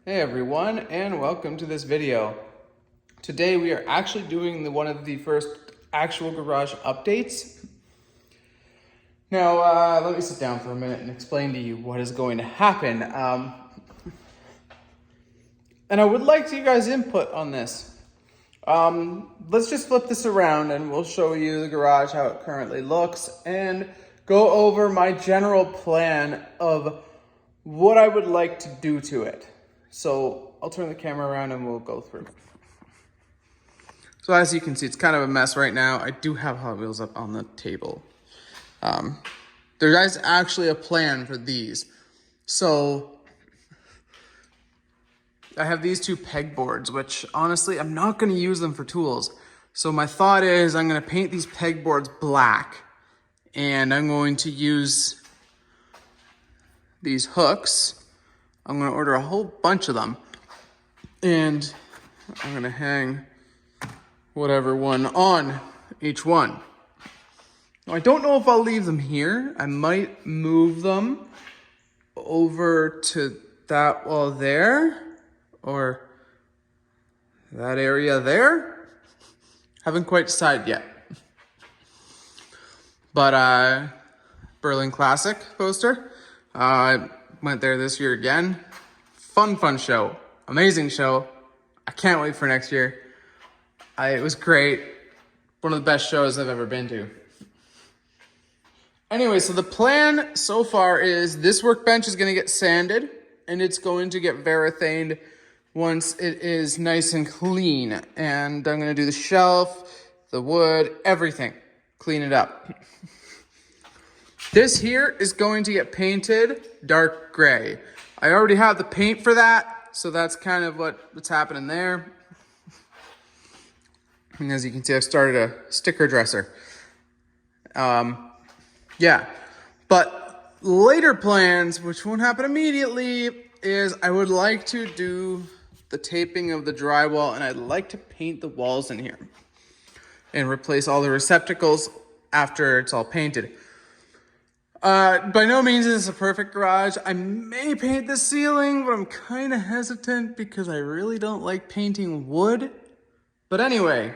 Hey everyone, and welcome to this video. Today we are actually doing one of the first actual garage updates. Now, let me sit down for a minute and explain to you what is going to happen. And I would like you guys' input on this. Let's just flip this around and we'll show you the garage, how it currently looks, and go over my general plan of what I would like to do to it. So I'll turn the camera around and we'll go through. So as you can see, it's kind of a mess right now. I do have Hot Wheels up on the table. There's actually a plan for these. So I have these two pegboards, which honestly, I'm not gonna use them for tools. So my thought is I'm gonna paint these pegboards black, and I'm going to use these hooks. I'm gonna order a whole bunch of them, and I'm gonna hang whatever one on each one. Now, I don't know if I'll leave them here. I might move them over to that wall there, or that area there. Haven't quite decided yet. But Berlin Classic poster. I went there this year again. Fun show. Amazing show. I can't wait for next year. It was great. One of the best shows I've ever been to. Anyway, so the plan so far is this workbench is going to get sanded, and it's going to get varathaned once it is nice and clean. And I'm going to do the shelf, the wood, everything. Clean it up. This here is going to get painted dark gray. I already have the paint for that, so that's kind of what's happening there. And as you can see, I've started a sticker dresser. Yeah, but later plans, which won't happen immediately, is I would like to do the taping of the drywall, and I'd like to paint the walls in here and replace all the receptacles after it's all painted. By no means is this a perfect garage. I may paint the ceiling, but I'm kind of hesitant because I really don't like painting wood. But anyway,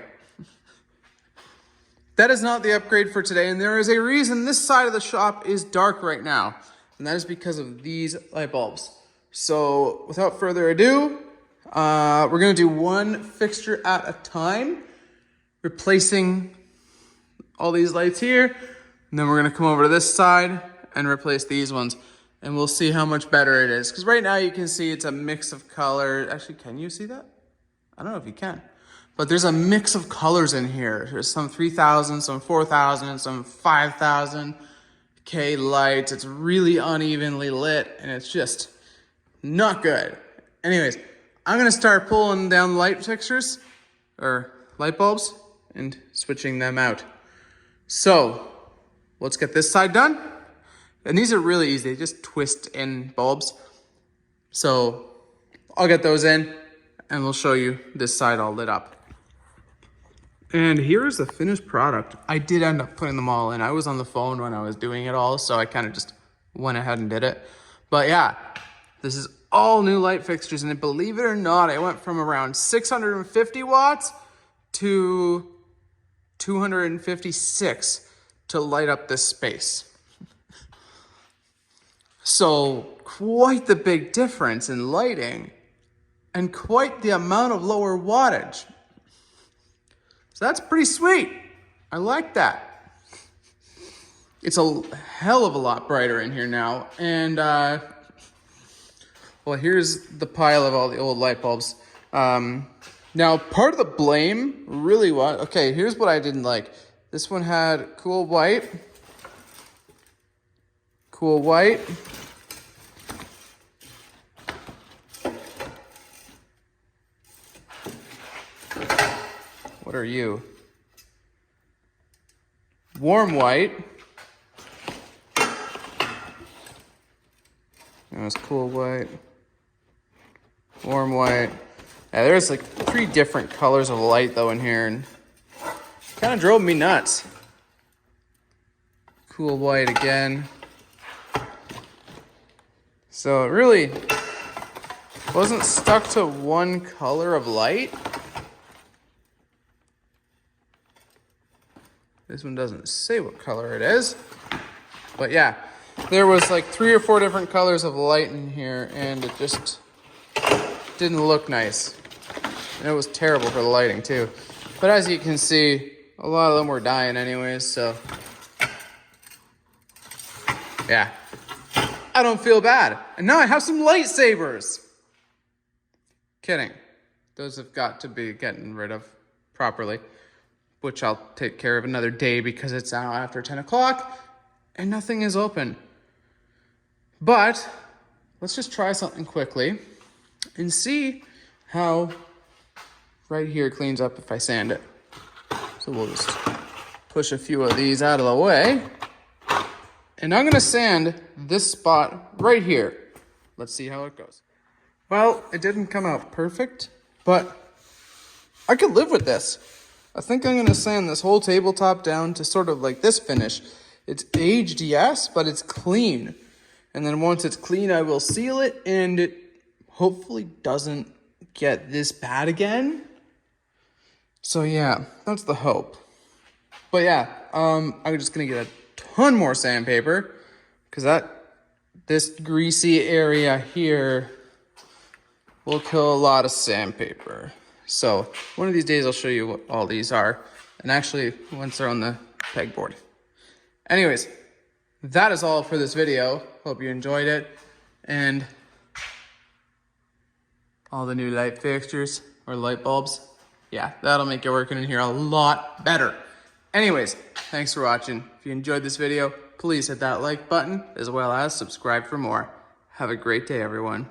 that is not the upgrade for today, and there is a reason this side of the shop is dark right now, and that is because of these light bulbs. So without further ado, we're gonna do one fixture at a time, replacing all these lights here. And then we're gonna come over to this side and replace these ones. And we'll see how much better it is. Because right now you can see it's a mix of color. Actually, can you see that? I don't know if you can. But there's a mix of colors in here. There's some 3,000, some 4,000, some 5,000 K lights. It's really unevenly lit and it's just not good. Anyways, I'm gonna start pulling down light fixtures or light bulbs and switching them out. So, let's get this side done. And these are really easy, just twist in bulbs. So I'll get those in and we'll show you this side all lit up. And here's the finished product. I did end up putting them all in. I was on the phone when I was doing it all, so I kind of just went ahead and did it. But yeah, this is all new light fixtures, and believe it or not, I went from around 650 watts to 256 to light up this space. So quite the big difference in lighting and quite the amount of lower wattage. So that's pretty sweet. I like that. It's a hell of a lot brighter in here now. And well, here's the pile of all the old light bulbs. Now, part of the blame really was, okay, here's what I didn't like. This one had cool white. What are you? Warm white. That was cool white. Warm white. Yeah, there's like 3 different colors of light though in here, and kind of drove me nuts. Cool white again. So it really wasn't stuck to one color of light. This one doesn't say what color it is. But yeah, there was like 3 or 4 different colors of light in here, and it just didn't look nice. And it was terrible for the lighting too. But as you can see, a lot of them were dying anyways, so yeah. I don't feel bad. And now I have some lightsabers. Kidding. Those have got to be getting rid of properly, which I'll take care of another day because it's now after 10 o'clock and nothing is open. But let's just try something quickly and see how right here cleans up if I sand it. So we'll just push a few of these out of the way. And I'm gonna sand this spot right here. Let's see how it goes. Well, it didn't come out perfect, but I could live with this. I think I'm gonna sand this whole tabletop down to sort of like this finish. It's aged, yes, but it's clean. And then once it's clean, I will seal it, and it hopefully doesn't get this bad again. So yeah, that's the hope. But yeah, I'm just gonna get a ton more sandpaper because this greasy area here will kill a lot of sandpaper. So one of these days I'll show you what all these are, and actually once they're on the pegboard. Anyways, that is all for this video. Hope you enjoyed it, and all the new light fixtures or light bulbs. Yeah, that'll make it working in here a lot better. Anyways, thanks for watching. If you enjoyed this video, please hit that like button as well as subscribe for more. Have a great day, everyone.